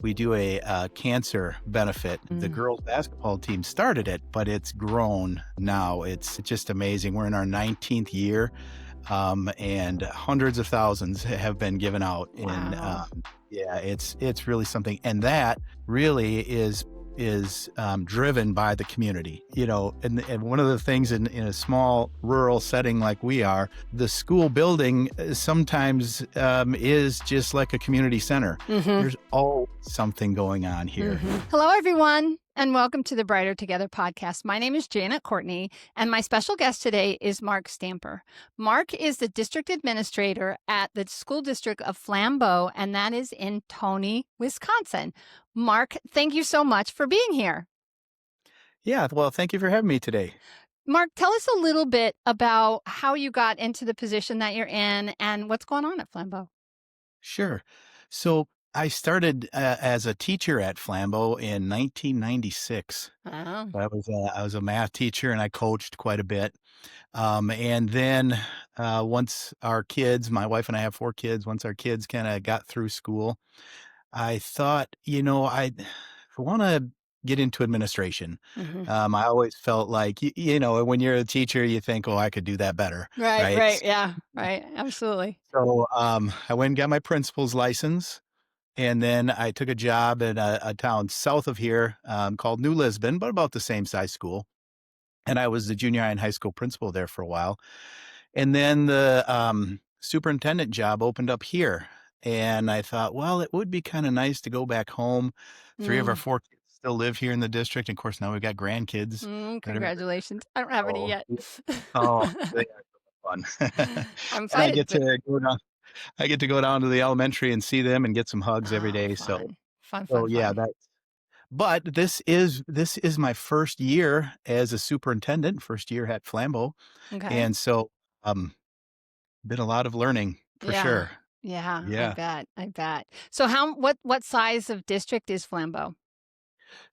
we do a cancer benefit. The Mm. girls basketball team started it, but it's grown now. It's just amazing. We're in our 19th year, and hundreds of thousands have been given out. Wow. Yeah, it's really something, and that really is driven by the community. And one of the things in a small rural setting like we are, the school building sometimes is just like a community center. hmm There's always something going on here. Hello, everyone, and welcome to the Brighter Together podcast. My name is Janet Courtney, and my special guest today is Mark Stamper. Mark is the district administrator at the school district of Flambeau, and that is in Tony, Wisconsin. Mark, thank you so much for being here. Yeah, well, thank you for having me today. Mark, tell us a little bit about how you got into the position that you're in and what's going on at Flambeau. Sure. So I started as a teacher at Flambeau in 1996. Oh, I was a math teacher and I coached quite a bit. And then once our kids, my wife and I have 4 kids, once our kids kind of got through school, I thought, I want to get into administration. hmm I always felt like, when you're a teacher, you think, oh, I could do that better, right, right? right. Yeah, right. Absolutely. So I went and got my principal's license. And then I took a job in a town south of here called New Lisbon, but about the same size school. And I was the junior high and high school principal there for a while. And then the superintendent job opened up here. And I thought, well, it would be kind of nice to go back home. 3 of our 4 kids still live here in the district. And of course, now we've got grandkids that are, Congratulations. I don't have any oh, yet. oh, they are so fun. I'm And I excited. get to go down. I get to go down to the elementary and see them and get some hugs every Oh, day. So, fun. Fun, so fun, yeah, fun. that. But this is my first year as a superintendent, first year at Flambeau, Okay. and so, been a lot of learning for Yeah. sure. Yeah, I Yeah. bet. I bet. So what size of district is Flambeau?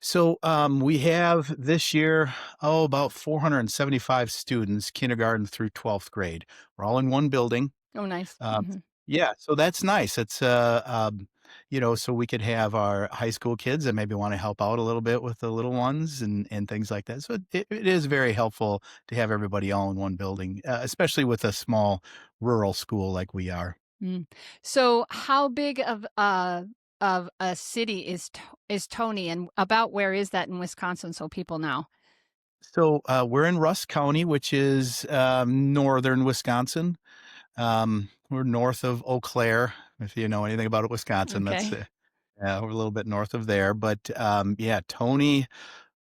So, we have this year, about 475 students, kindergarten through 12th grade. We're all in one building. Oh, nice. Um, yeah, so that's nice. So we could have our high school kids that maybe want to help out a little bit with the little ones and things like that. So it is very helpful to have everybody all in one building, especially with a small rural school like we are. Mm. So how big of a city is Tony, and about where is that in Wisconsin so people know? So we're in Rusk County, which is northern Wisconsin. We're north of Eau Claire. If you know anything about Wisconsin, that's Okay. we're a little bit north of there. But yeah, Tony.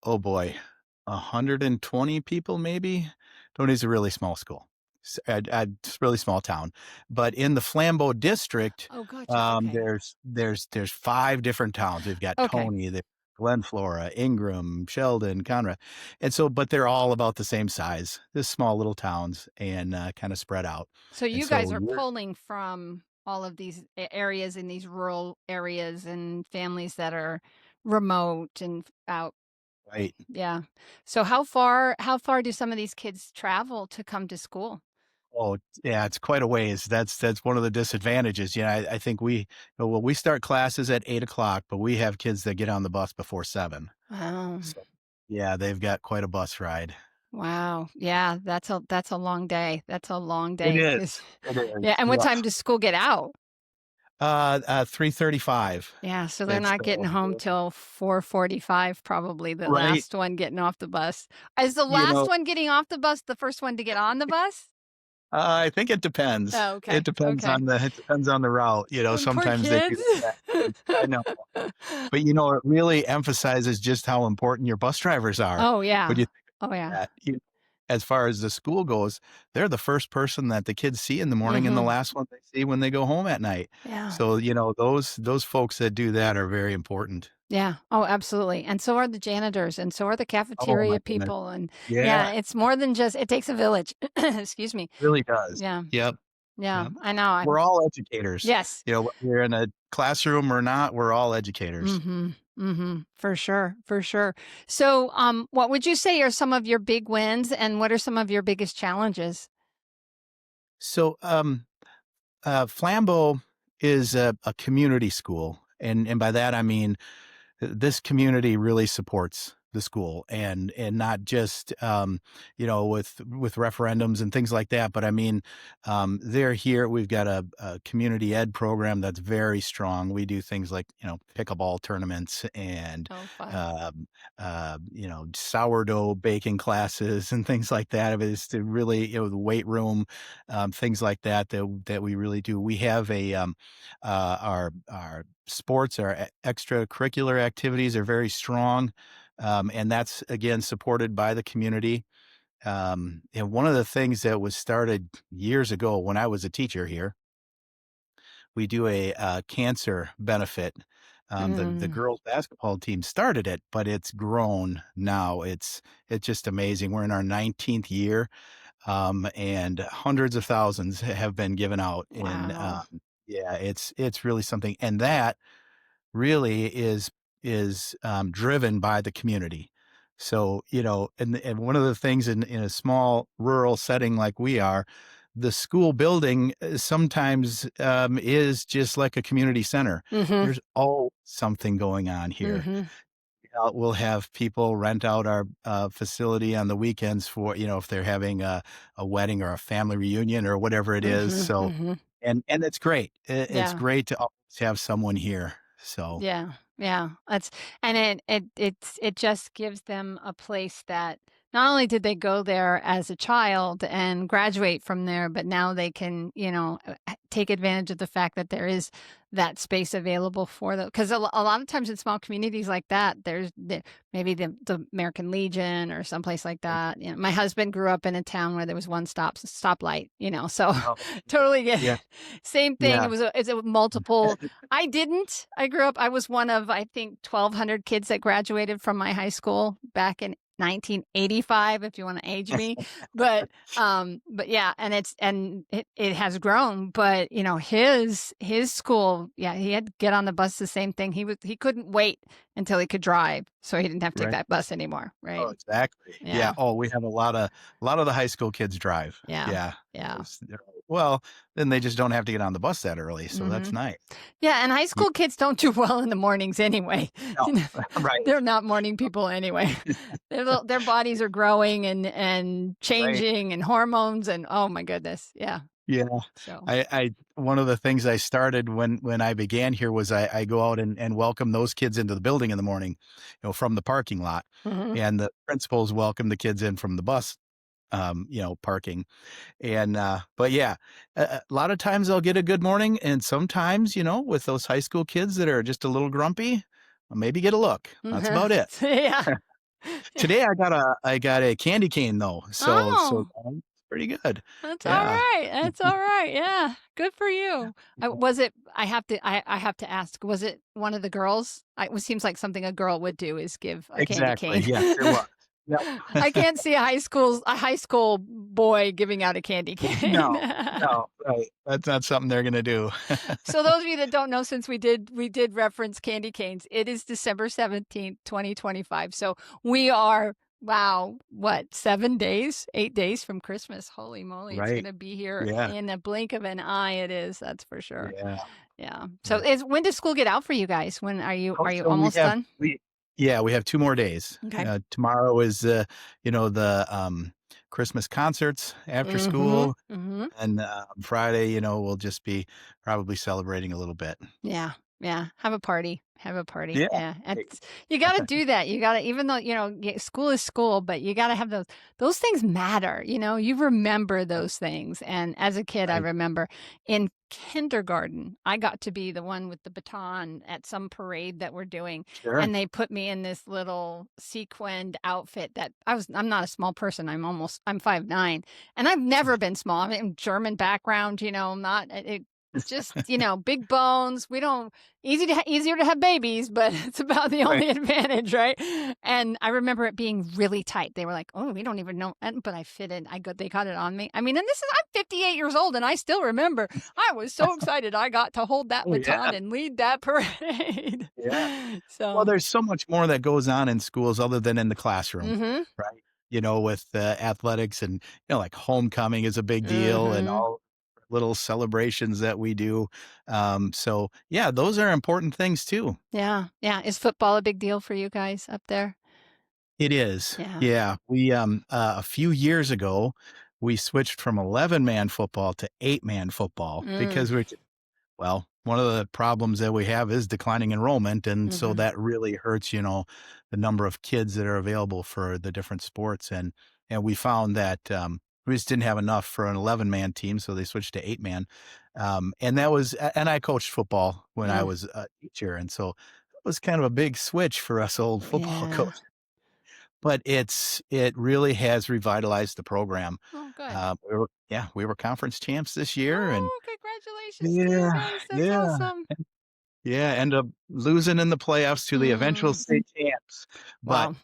Oh boy, 120 people maybe. Tony's a really small school. It's a really small town. But in the Flambeau district, Oh, gotcha. Okay. there's 5 different towns. We've got Okay. Tony, the Glen Flora, Ingram, Sheldon, Conrad. And so, but they're all about the same size, just small little towns and kind of spread out. So And you so guys are we're pulling from all of these areas in these rural areas and families that are remote and out. right. Yeah. So how far do some of these kids travel to come to school? Oh, yeah, it's quite a ways. That's one of the disadvantages. I think we start classes at 8 o'clock, but we have kids that get on the bus before 7. Wow. So, yeah, they've got quite a bus ride. Wow. Yeah, that's a long day. That's a long It day. is. It Yeah, is. and what Yeah. time does school get out? 3:35. Yeah, so they're It's not getting home till 4:45 probably, the right. last one getting off the bus. Is the You last know, one getting off the bus the first one to get on the bus? I think it depends. Oh, okay. Okay. It depends on the route. Poor Sometimes they do kids. that. I know. But it really emphasizes just how important your bus drivers are. Oh, When yeah. you think Oh, of yeah. that, as far as the school goes, they're the first person that the kids see in the morning and the Mhm. last one they see when they go home at night. Yeah. So, those folks that do that are very important. Yeah. Oh, absolutely. And so are the janitors, and so are the Oh my cafeteria goodness. people, and Yeah, yeah, it's more than just it takes a village. Excuse me. really does. Yeah. Yep, Yeah, yep. I know. I'm We're all educators. Yes. Whether you're in a classroom or not, we're all educators. Mhm. Mhm. For sure, for sure. So, what would you say are some of your big wins, and what are some of your biggest challenges? So, Flambeau is a community school, And by that, I mean, this community really supports the school, and not just, with referendums and things like that, but I mean, they're here. We've got a community ed program that's very strong. We do things like, pickleball tournaments and, Oh, fun. um, sourdough baking classes and things like that. It's to really, the weight room, things like that we really do. We have our sports, our extracurricular activities are very strong, and that's again supported by the community. And one of the things that was started years ago when I was a teacher here, we do a cancer benefit. The Mm, girls basketball team started it, but it's grown now. It's just amazing. We're in our 19th year, and hundreds of thousands have been given out. And wow. yeah, it's really something. And that really is driven by the community. So, and one of the things in a small rural setting like we are, the school building sometimes is just like a community center. Mhm, There's all something going on here. mhm, We'll have people rent out our facility on the weekends for, if they're having a wedding or a family reunion or whatever it is. mhm, So, mhm. and it's great. It's Yeah. great to always have someone here. So, Yeah, yeah. That's and it just gives them a place that not only did they go there as a child and graduate from there, but now they can, take advantage of the fact that there is that space available for them. Because a lot of times in small communities like that, maybe the American Legion or someplace like that. My husband grew up in a town where there was one stoplight, so oh, totally get yeah, it. Same thing. yeah, It's a multiple. I didn't. I was one of, I think, 1,200 kids that graduated from my high school back in 1985, if you want to age me. But yeah, it has grown. But his school, yeah, he had to get on the bus. The same thing. He couldn't wait until he could drive, so he didn't have to take right. that bus anymore. Oh, Right? exactly. Yeah. Yeah. Oh, we have a lot of the high school kids drive. Yeah. Yeah. Yeah. Well, then they just don't have to get on the bus that early, so that's Hmm. nice. Yeah, and high Yeah. school kids don't do well in the mornings anyway. No. You know, Right. they're not morning people anyway. Their bodies are growing and Right. changing and hormones and oh my goodness. Yeah. Yeah. So, I one of the things I started when I began here was I go out and welcome those kids into the building in the morning, from the parking lot, mhm. and the principals welcome the kids in from the bus, parking. And, but yeah, a lot of times I'll get a good morning, and sometimes, with those high school kids that are just a little grumpy, I'll maybe get a look. That's Mhm. about it. Yeah. Today I got a candy cane though, so Oh, it's pretty good. that's all Yeah. right. That's all right. Yeah. Good for you. Was it I have to ask, was it one of the girls? It seems like something a girl would do is give a candy Exactly. cane. Yes, it was. Yep. I can't see a high school boy giving out a candy cane. No, no, right. That's not something they're gonna do. So those of you that don't know, since we did reference candy canes, it is December 17th, 2025. So we are, wow, what, 7 days, 8 days from Christmas. Holy moly, it's Right. gonna be here Yeah. in a blink of an eye. It is, that's for sure. Yeah. Yeah. So Yeah. is when does school get out for you guys? When Oh, are you so we almost have done? we yeah, we have 2 more days. Okay. Tomorrow is, the, Christmas concerts after Mm-hmm. school, Mm-hmm. and, Friday, we'll just be probably celebrating a little bit. Yeah, yeah. Have a party. Have a party. Yeah. Yeah, Right. you got to do that. You got to, even though school is school, but you got to have those. Those things matter. You remember Right. those things. And as a kid, I Right. remember in kindergarten, I got to be the one with the baton at some parade that we're doing, Sure. and they put me in this little sequined outfit that I'm not a small person. I'm 5'9", and I've never been small. I'm in German background. Not it, just big bones. We don't easier to have babies, but it's about the Right. only advantage, right? And I remember it being really tight. They were like, "Oh, we don't even know," but I fit in. They got it on me. I mean, and I'm 58 years old, and I still remember. I was so excited I got to hold that Oh, baton yeah. and lead that parade. Yeah. Well, So, there's so much more that goes on in schools other than in the classroom, mm-hmm, right? With athletics and, like homecoming is a big deal and mm-hmm, all little celebrations that we do. So yeah, those are important things too. Yeah, yeah. Is football a big deal for you guys up there? It is. Yeah. Yeah. We, a few years ago, we switched from 11-man football to 8-man football Mm, because well, one of the problems that we have is declining enrollment, and so mhm. that really hurts, the number of kids that are available for the different sports, and we found that, we just didn't have enough for an 11-man team, so they switched to 8-man, and that was and I coached football when I Mm, was a teacher, and so it was kind of a big switch for us old football yeah. coaches, but it really has revitalized the program. Oh, good. We were conference champs this year, and Oh, congratulations to you yeah, guys. That's yeah. awesome. Yeah, end up losing in the playoffs to the eventual Mm, state champs, but wow.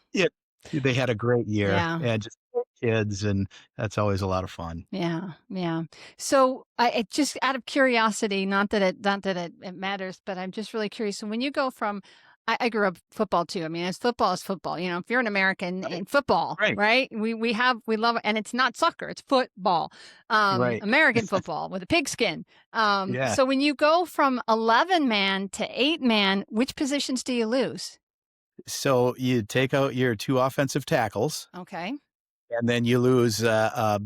they had a great year Yeah. and just great kids, and that's always a lot of fun. Yeah, yeah. So, I just out of curiosity, not that it matters, but I'm just really curious. So, when you go from, I grew up football too. I mean, as football is football. You know, if you're an American Right, in football, right, right? We love it, and it's not soccer; it's football, right. American football with a pigskin. Yeah. So, when you go from 11-man to 8-man, which positions do you lose? So you take out your 2 offensive tackles, Okay. and then you lose, a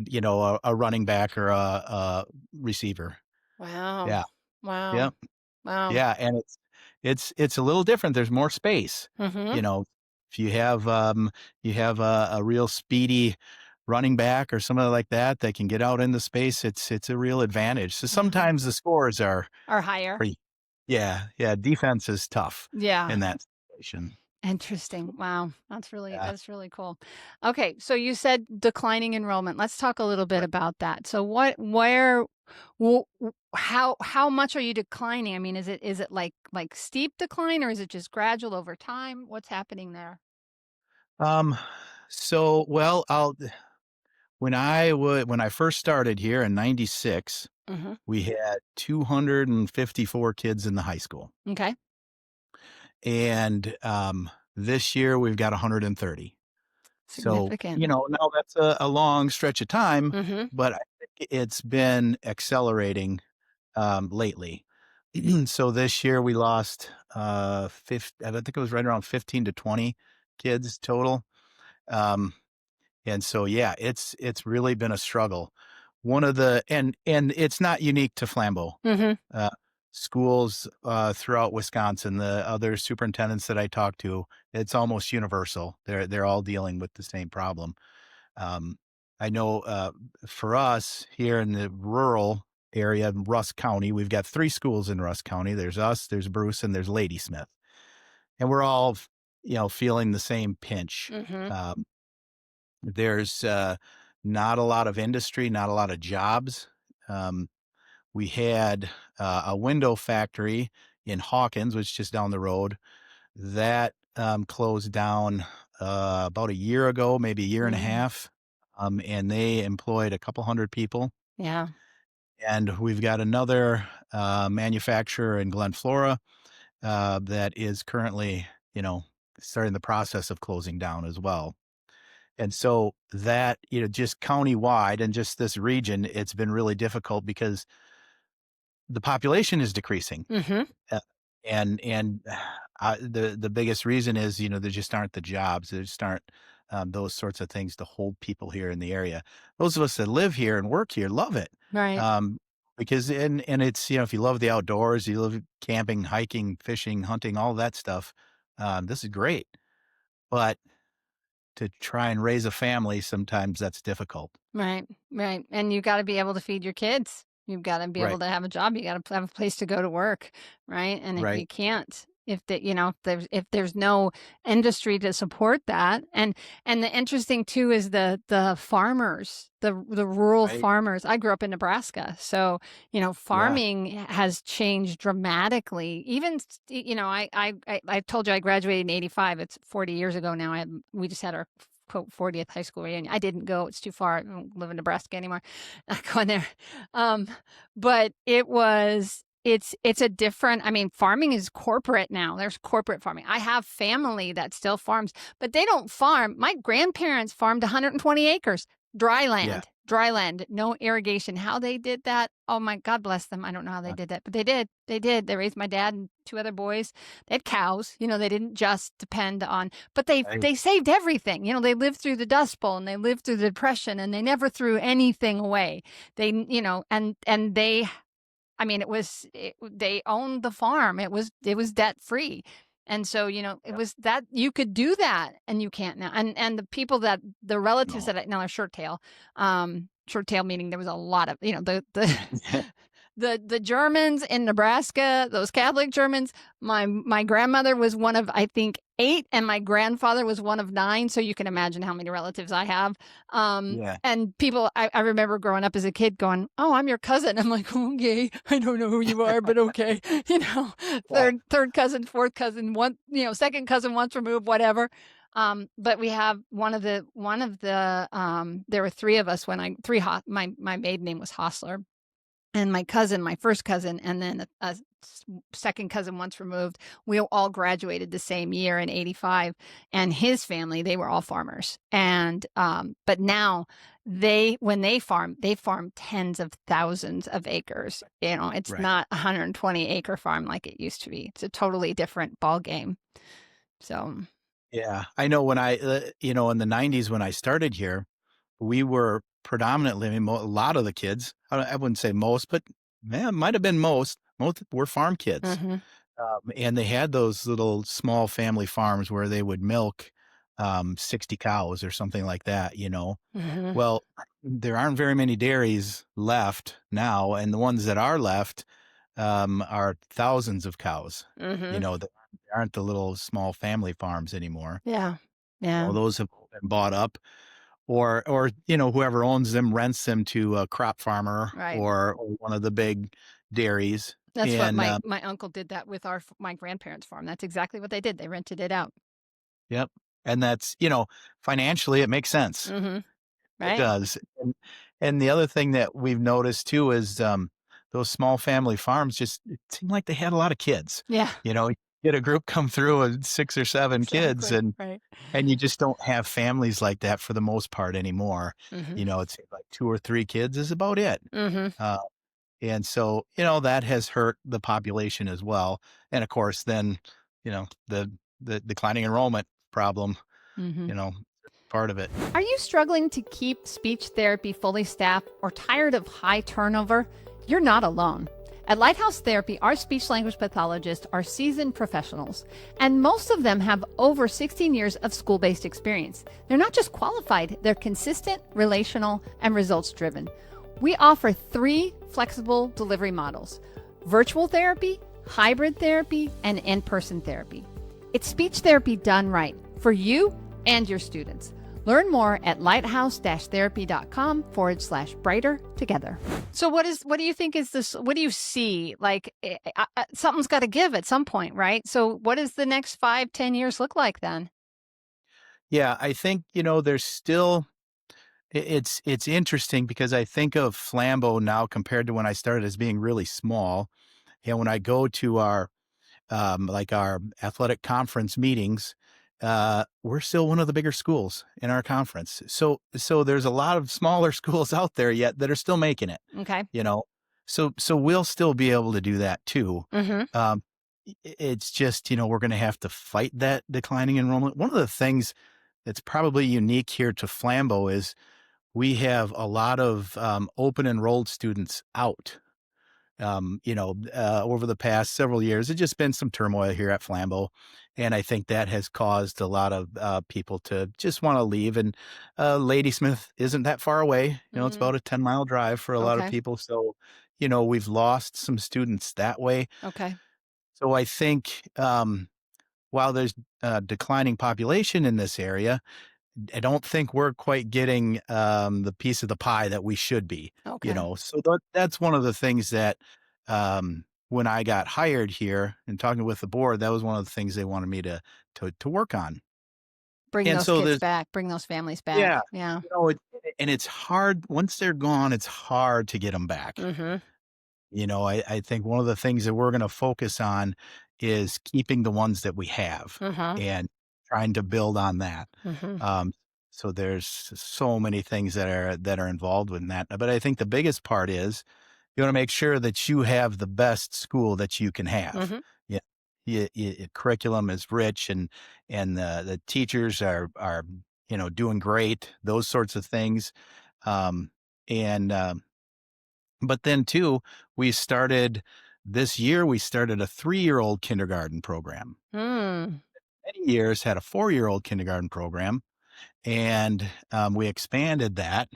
running back or a receiver. Wow. Yeah. Wow. Yep. Wow. Yeah, and it's a little different, there's more space, Mm-hmm. you know, if you have a real speedy running back or somebody like that that can get out into space, it's a real advantage. So Uh-huh. sometimes the scores are Or higher. pretty yeah, defense is tough Yeah. in that situation. Interesting. Wow. Yeah, That's really cool. Okay, so you said declining enrollment. Let's talk a little bit right. about that. So how much are you declining? I mean, is it like steep decline, or is it just gradual over time? What's happening there? Um, so, well, when I first started here in '96, Mhm. we had 254 kids in the high school. Okay. And, this year we've got 130. So, Significant. now that's a long stretch of time, Mhm. but I think it's been accelerating, lately. So this year we lost, I think it was right around 15 to 20 kids total. Um, and so, yeah, it's really been a struggle. One of the and it's not unique to Flambeau. Mhm. Uh, Schools, throughout Wisconsin, the other superintendents that I talk to, it's almost universal. They're all dealing with the same problem. Um, I know, for us here in the rural area in Russ County, we've got 3 schools in Russ County. There's us, there's Bruce, and there's Ladysmith, and we're all, feeling the same pinch. Mhm. There's, not a lot of industry, not a lot of jobs. Um, we had, a window factory in Hawkins, which is just down the road. That, closed down, about a year ago, maybe a year and a Mm. half, and they employed a couple hundred people. Yeah. And we've got another, manufacturer in Glen Flora, that is currently, you know, starting the process of closing down as well. And so that, just countywide and just this region, it's been really difficult because the population is decreasing. Mhm. Uh, and the biggest reason is, there just aren't the jobs. There just aren't, those sorts of things to hold people here in the area. Those of us that live here and work here love it, Right. because and it's, if you love the outdoors, you love camping, hiking, fishing, hunting, all that stuff, this is great. But to try and raise a family, sometimes that's difficult. Right, right, and you gotta be able to feed your kids. You've gotta be able Right, to have a job, you gotta have a place to go to work, right? And if right, you can't, if there's no industry to support that, and the interesting too is the farmers, the rural right. farmers. I grew up in Nebraska, so, Yeah, farming has changed dramatically. Even, I told you I graduated in '85, it's 40 years ago now. We just had our quote 40th high school reunion. I didn't go. It's too far. I don't live in Nebraska anymore. Not going there. Um, but it's a different, I mean, farming is corporate now. There's corporate farming. I have family that still farms, but they don't farm. My grandparents farmed 120 acres, dry yeah, land. dry land, no irrigation. How they did that, oh my God bless them. I don't know how they Uh, did that, but they did. They did. They raised my dad and 2 other boys. They had cows, they didn't just depend on, but they I they saved everything. They lived through the Dust Bowl and they lived through the Depression and they never threw anything away. And they, I mean, they owned the farm. It was debt free. And so, it Yep. was that you could do that and you can't now. And the relatives No. that now are short tail meaning there was a lot of, the the Germans in Nebraska, those Catholic Germans. My grandmother was one of, I think, 8, and my grandfather was one of 9. So you can imagine how many relatives I have. Yeah. And people, I remember growing up as a kid going, "Oh, I'm your cousin." I'm like, "Okay, I don't know who you are, but okay." You know, Yeah. third cousin, fourth cousin, one, second cousin once removed, whatever. But we have there were 3 of us when my maiden name was Hostler, and my first cousin, and then a second cousin once removed. We all graduated the same year in '85, and his family, they were all farmers. And but now when they farm tens of thousands of acres. It's Right. not a 120-acre farm like it used to be. It's a totally different ball game. So, Yeah. I know when in the '90s when I started here, we were predominantly, I mean, a lot of the kids, I wouldn't say most, but man, it might have been most were farm kids. hmm And they had those little small family farms where they would milk 60 cows or something like that. hmm Well, there aren't very many dairies left now, and the ones that are left are thousands of cows. hmm That aren't the little small family farms anymore. yeah, yeah, Those have been bought up, or whoever owns them rents them to a crop farmer right. or one of the big dairies. That's what And my uncle did that with my grandparents' farm. That's exactly what they did. They rented it out. yep, and that's financially it makes sense. hmm It Right. does. And the other thing that we've noticed too is, those small family farms just it seemed like they had a lot of kids. Yeah. You get a group come through with 6 or 7 kids, Exactly. and Right. and you just don't have families like that for the most part anymore. hmm It seems like 2 or 3 kids is about it. hmm Uh, and so, that has hurt the population as well. And of course, then, the declining enrollment problem, hmm you know, part of it. Are you struggling to keep speech therapy fully staffed or tired of high turnover? You're not alone. At Lighthouse Therapy, our speech language pathologists are seasoned professionals, and most of them have over 16 years of school based experience. They're not just qualified, they're consistent, relational, and results driven. We offer 3 flexible delivery models: virtual therapy, hybrid therapy, and in person therapy. It's speech therapy done right for you and your students. Learn more at lighthouse-therapy.com/brighter together. So what do you think is this? What do you see? Like something's got to give at some point, right? So what does the next 5, 10 years look like then? Yeah, I think, there's still it's interesting because I think of Flambeau now compared to when I started as being really small. And when I go to our athletic conference meetings, we're still one of the bigger schools in our conference. So there's a lot of smaller schools out there yet that are still making it, Okay. you know. So we'll still be able to do that too. Mm-hmm. Um, it's just, we're going to have to fight that declining enrollment. One of the things that's probably unique here to Flambeau is we have a lot of open enrolled students out. Over the past several years, it's just been some turmoil here at Flambeau, and I think that has caused a lot of people to just want to leave. And Ladysmith isn't that far away. It's Mm-hmm. about a 10-mile drive for a lot of Okay. people. So, we've lost some students that way. Okay. So I think while there's a declining population in this area, I don't think we're quite getting, the piece of the pie that we should be. Okay. So that's one of the things that, when I got hired here and talking with the board, that was one of the things they wanted me to work on. Bring And those so kids there's back. Bring those families back. yeah, Yeah. and it's hard once they're gone, it's hard to get them back. Mm-hmm. I think one of the things that we're gonna focus on is keeping the ones that we have Mm-hmm. and trying to build on that. Mm-hmm. Um, So there's so many things that are involved with that. But I think the biggest part is you want to make sure that you have the best school that you can have. Mhm. Yeah. Curriculum is rich and the teachers are doing great, those sorts of things. Um, and but then too, we started this year, we started a 3-year-old kindergarten program. Mm. Many years had a 4-year-old kindergarten program, and we expanded that.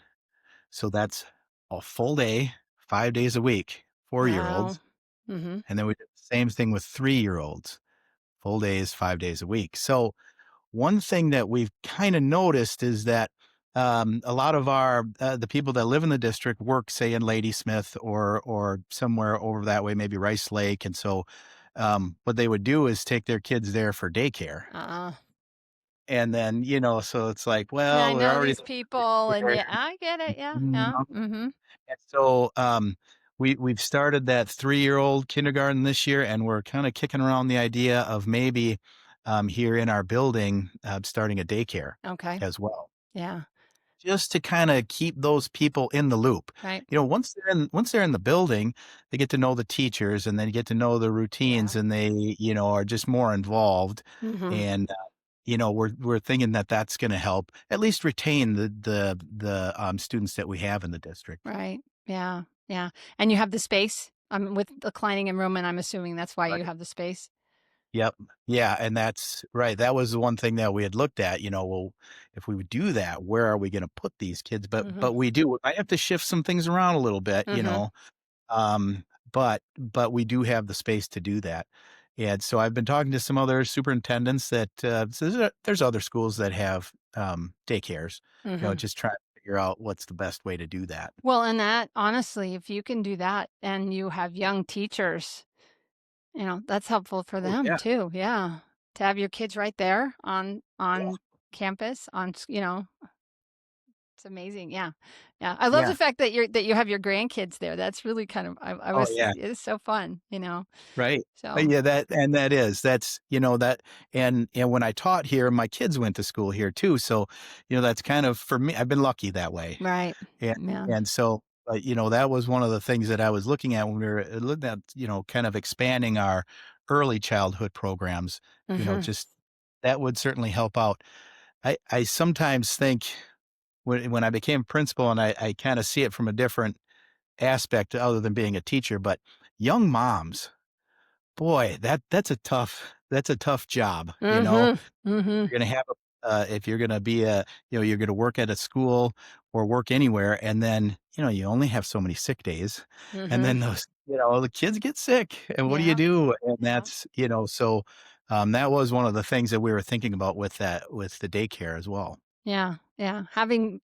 So that's a full day, 5 days a week, Wow. 4-year-olds. Mhm. And then we did the same thing with 3-year-olds, full days, 5 days a week. So one thing that we've kind of noticed is that a lot of the people that live in the district work, say, in Ladysmith or somewhere over that way, maybe Rice Lake, and so what they would do is take their kids there for daycare, Uh and then so it's like, Yeah, I well, we're know already these people, and there. yeah, I get it. Yeah, You yeah. know? Mhm. And so we've started that 3-year-old kindergarten this year, and we're kind of kicking around the idea of maybe here in our building starting a daycare Okay. as well, Yeah. just to kinda keep those people in the loop. Right. Once they're in the building, they get to know the teachers, and they get to know the routines, Yeah. and they, are just more involved, Mhm. and, we're thinking that that's gonna help at least retain the students that we have in the district. Right. Yeah. Yeah. And you have the space, with the declining in room, and I'm assuming that's why you Right. have the space? Yep. Yeah, and that's right, that was the one thing that we had looked at, well, if we would do that, where are we gonna put these kids? But Mhm. but we do. I have to shift some things around a little bit, Mhm. but we do have the space to do that. And so I've been talking to some other superintendents that, so there's other schools that have, daycares, Mhm. just trying to figure out what's the best way to do that. Well, and that honestly, if you can do that and you have young teachers, that's helpful for Oh, them yeah. too. Yeah. To have your kids right there on Yeah. campus, it's amazing. Yeah. Yeah. I love the Yeah. fact that you have your grandkids there. That's really kind of I Oh, was yeah. it's so fun. Right. So, Yeah, that's that and when I taught here, my kids went to school here too, so, that's kind of for me, I've been lucky that way. right. And Yeah. and so, that was one of the things that I was looking at when we were looking at, kind of expanding our early childhood programs, Mhm. just that would certainly help out. I sometimes think when I became principal, and I kinda see it from a different aspect other than being a teacher, but young moms, boy, that's a tough job, Mhm. Mhm. You're gonna have if you're gonna be you're gonna work at a school or work anywhere, and then, you only have so many sick days, and Mhm. then the kids get sick, and what do you Yeah. do? And Yeah. that's, so, that was one of the things that we were thinking about with the daycare as well. Yeah, yeah. Having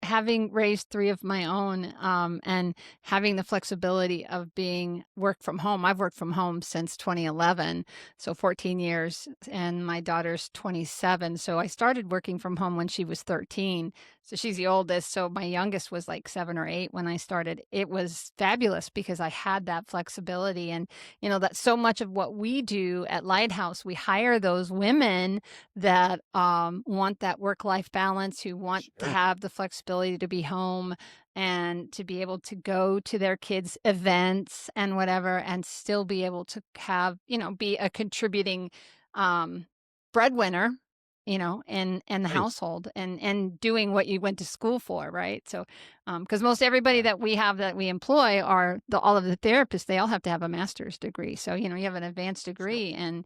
raised 3 of my own, and having the flexibility of being work from home. I've worked from home since 2011, so 14 years, and my daughter's 27, so I started working from home when she was 13. So she's the oldest, so my youngest was, like, 7 or 8 when I started. It was fabulous because I had that flexibility, and, that's so much of what we do at Lighthouse. We hire those women that want that work life balance, who want to Sure. have the flexibility to be home and to be able to go to their kids' events and whatever, and still be able to have, be a contributing um, breadwinner. In the Right. household, and doing what you went to school for, right? So, because most everybody Yeah. that we have that we employ are all of the therapists. They all have to have a master's degree. So, you have an advanced Sure. degree, and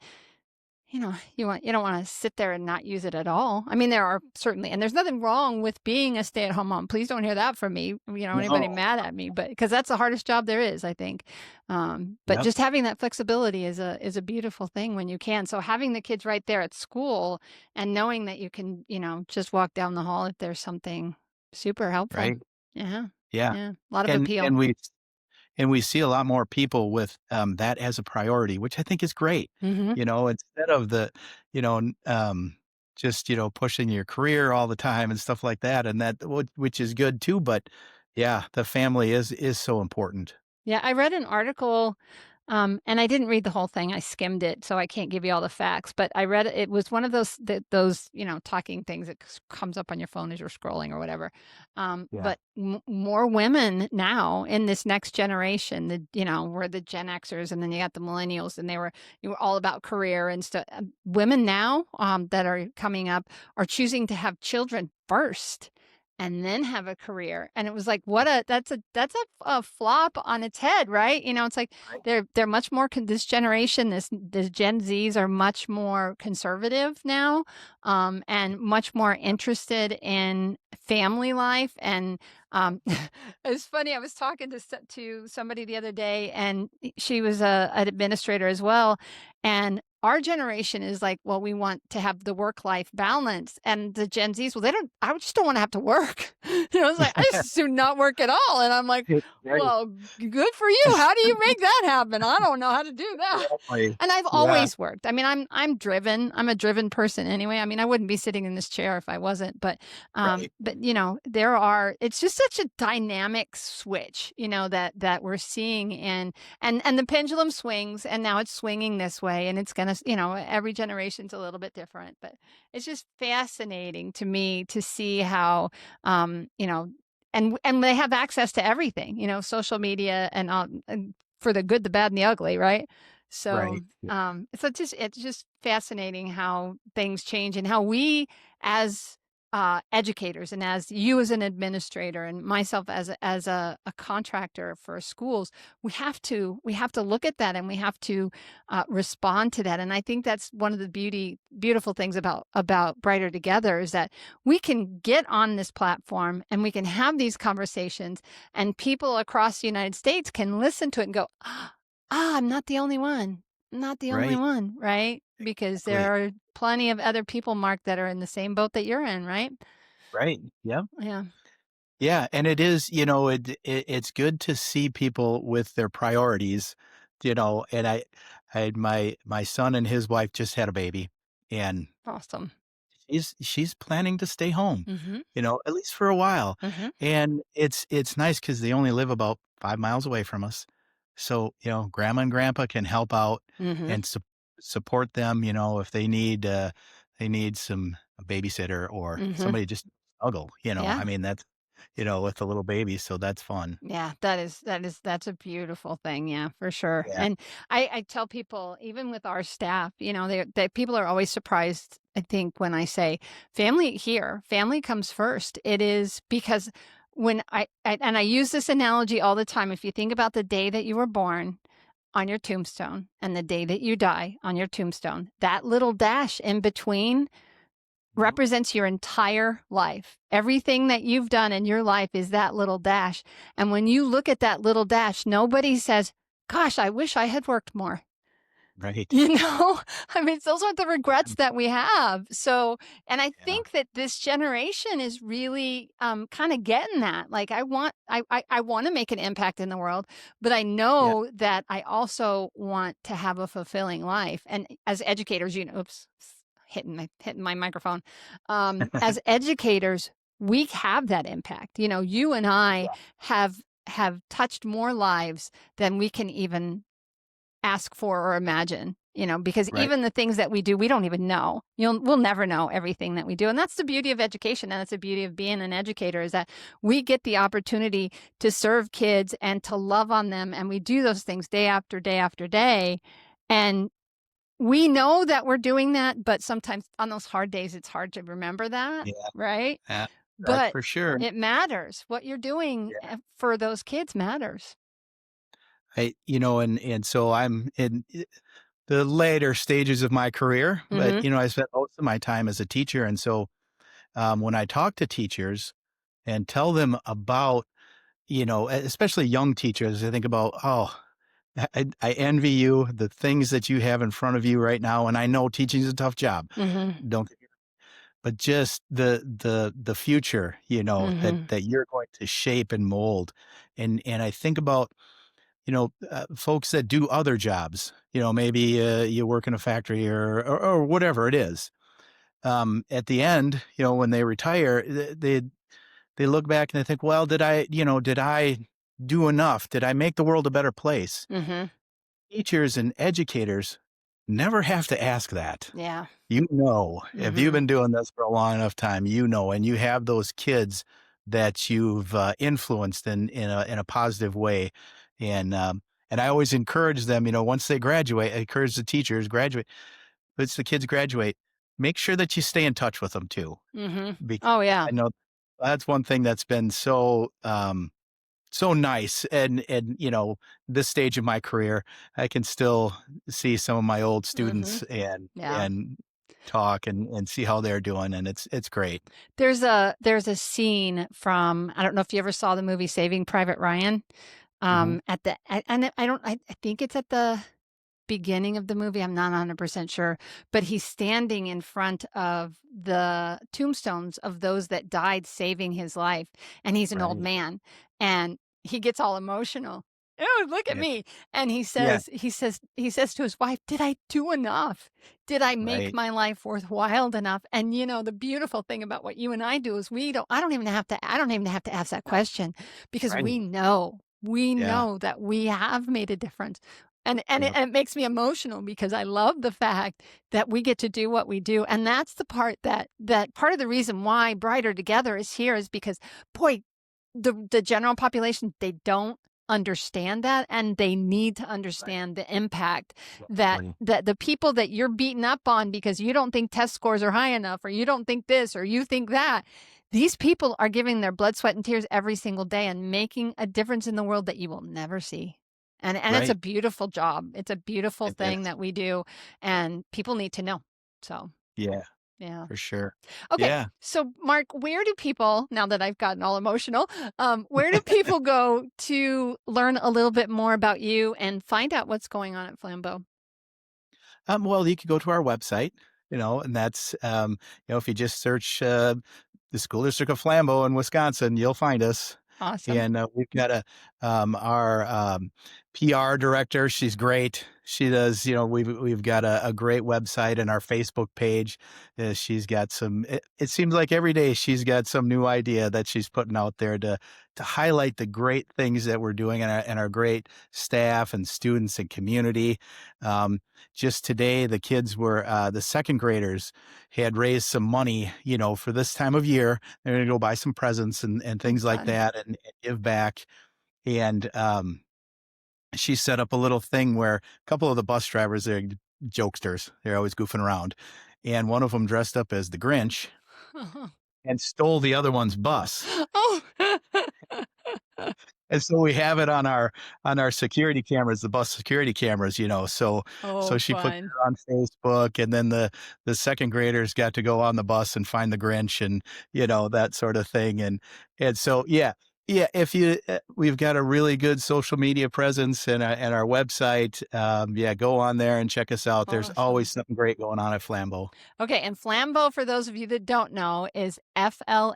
you don't wanna sit there and not use it at all. I mean, there are certainly, and there's nothing wrong with being a stay-at-home mom. Please don't hear that from me, anybody No. mad at me, but because that's the hardest job there is, I think. But Yep. just having that flexibility is a beautiful thing when you can. So having the kids right there at school and knowing that you can, just walk down the hall if there's something super helpful. Right. Yeah. Yeah. Yeah. A lot of And appeal. and we And we see a lot more people with, that as a priority, which I think is great. Mhm. Instead of you know, n just, pushing your career all the time and stuff like that, and that which is good too, but yeah, the family is so important. Yeah, I read an article And I didn't read the whole thing. I skimmed it, so I can't give you all the facts. But I read it. It was one of those talking things that comes up on your phone as you're scrolling or whatever. Yeah. But more women now in this next generation. We're the Gen Xers, and then you got the millennials, and you were all about career and stuff. Women now that are coming up are choosing to have children first and then have a career. And it was like, that's a flop on its head, right? It's like Right. they're much more this generation, this Gen Zs are much more conservative now, and much more interested in family life. And it's funny. I was talking to somebody the other day, and she was an administrator as well, and our generation is like, well, we want to have the work-life balance. And the Gen Zs, well, I just don't want to have to work. It's like, I just do not work at all. And I'm like, Right. well, good for you. How do you make that happen? I don't know how to do that. Exactly. And I've Yeah. always worked. I mean, I'm driven. I'm a driven person anyway. I mean, I wouldn't be sitting in this chair if I wasn't. But Right. it's just such a dynamic switch, that we're seeing, and the pendulum swings, and now it's swinging this way, and it's gonna, every generation's a little bit different. But it's just fascinating to me to see how, and they have access to everything, social media, and for the good, the bad, and the ugly, right? So, Right. Yeah. it's just fascinating how things change, and how we, as educators, and as you as an administrator, and myself as a contractor for schools, we have to look at that, and we have to respond to that. And I think that's one of the beautiful things about Brighter Together, is that we can get on this platform and we can have these conversations, and people across the United States can listen to it and go, I'm not the only one. I'm not the only Right. one, right? Because Exactly. there are plenty of other people, Mark, that are in the same boat that you're in, right? Right. Yeah. Yeah. Yeah, and it is, it's good to see people with their priorities, and I had my son and his wife just had a baby, and Awesome. she's planning to stay home, Mhm. at least for a while, Mhm. and it's nice because they only live about 5 miles away from us. So, grandma and grandpa can help out Mhm. and support them, if they need a babysitter or Mhm. somebody just snuggle, Yeah. I mean, that's, with a little baby, so that's fun. Yeah, that's a beautiful thing, yeah, for sure. Yeah. And I tell people, even with our staff, they people are always surprised, I think, when I say family comes first. It is because when and I use this analogy all the time. If you think about the day that you were born on your tombstone and the day that you die on your tombstone, that little dash in between Mhm. represents your entire life. Everything that you've done in your life is that little dash. And when you look at that little dash, nobody says, gosh, I wish I had worked more. Right. You know, I mean, those are the regrets Um, that we have. So, and I yeah. think that this generation is really kind of getting that. Like, I want to make an impact in the world, but I Yeah. know that I also want to have a fulfilling life. And as educators, oops, hitting my microphone. As educators, we have that impact. You and I Yeah. have touched more lives than we can even ask for or imagine, because Right. even the things that we do, we don't even know. We'll never know everything that we do. And that's the beauty of education. And that's the beauty of being an educator, is that we get the opportunity to serve kids and to love on them. And we do those things day after day after day. And we know that we're doing that, but sometimes on those hard days, it's hard to remember that, Yeah. right? Yeah. That's But for sure. it matters. What you're doing Yeah. for those kids matters. And so I'm in the later stages of my career, but, Mm-hmm. I spent most of my time as a teacher, and so, when I talk to teachers and tell them about, especially young teachers, I think about, "Oh, I envy you, the things that you have in front of you right now," and I know teaching is a tough job, Mm-hmm. don't get me but just the future, Mm-hmm. that you're going to shape and mold, and I think about, folks that do other jobs, maybe, you work in a factory or whatever it is. At the end, when they retire, they look back and they think, "Well, did I do enough? Did I make the world a better place?" Mm-hmm. teachers and educators never have to ask that. Yeah. If you've Mhm. been doing this for a long enough time, and you have those kids that you've, influenced in a positive way, and, um, and I always encourage them, once they graduate, I encourage the teachers, graduate once the kids graduate, make sure that you stay in touch with them too, Mhm. because Oh, yeah. I know that's one thing that's been so nice, and this stage of my career, I can still see some of my old Mhm. students and Yeah. and talk and see how they're doing, and it's great. There's a scene from I don't know if you ever saw the movie Saving Private Ryan, Mhm. at the a and I don't I think it's at the beginning of the movie, I'm not 100% sure, but he's standing in front of the tombstones of those that died saving his life, and he's an old Right. man, and he gets all emotional. "Oh, look at Yeah. me." And Yeah. he says to his wife, "Did I do enough? Did I make Right. my life worthwhile enough?" And, the beautiful thing about what you and I do is I don't even have to ask that No. question because Right. we Yeah. know that we have made a difference. And it Yep. and it makes me emotional because I love the fact that we get to do what we do, and that's the part that part of the reason why Brighter Together is here is because, boy, the general population, they don't understand that, and they need to Right. understand the impact that Exactly. that the people that you're beating up on because you don't think test scores are high enough, or you don't think this, or you think that, these people are giving their blood, sweat, and tears every single day and making a difference in the world that you will never see. And it's a Right. beautiful job. It's a beautiful It thing is. that we do, and people need to know. So, Yeah, yeah. for sure. Okay, Yeah. so Mark, where do people, now that I've gotten all emotional, where do people go to learn a little bit more about you and find out what's going on at Flambeau? Well, you could go to our website, and that's, if you just search, the School District of Flambeau in Wisconsin, you'll find us. Awesome. And, we've got our, PR director, she's great. She does, we've got a great website and our Facebook page. She's got it seems like every day she's got some new idea that she's putting out there to highlight the great things that we're doing and our great staff and students and community. Um, just today, the second graders had raised some money, for this time of year. They're gonna go buy some presents and Oh, things like fun. that and give back. And, she set up a little thing where a couple of the bus drivers, they're jokesters. They're always goofing around. And one of them dressed up as the Grinch and stole the other one's bus. Oh. And so we have it on our security cameras, the bus security cameras, so Oh, she put fun. that on Facebook, and then the second graders got to go on the bus and find the Grinch and, that sort of thing, and so, yeah. Yeah, if we've got a really good social media presence and our website, yeah, go on there and check us out. There's always Awesome. something great going on at Flambeau. Okay, and Flambeau, for those of you that don't know, is Flambeau.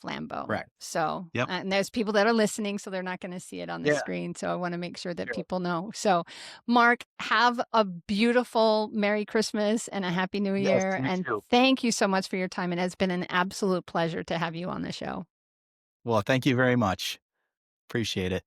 Flambeau. Correct. So, Yep. and there's people that are listening, so they're not going to see it on the Yeah, screen. So I want to make sure that sure. people know. So, Mark, have a beautiful Merry Christmas and a Happy New Yes, Year. you And too. thank you so much for your time. It has been an absolute pleasure to have you on the show. Well, thank you very much. Appreciate it.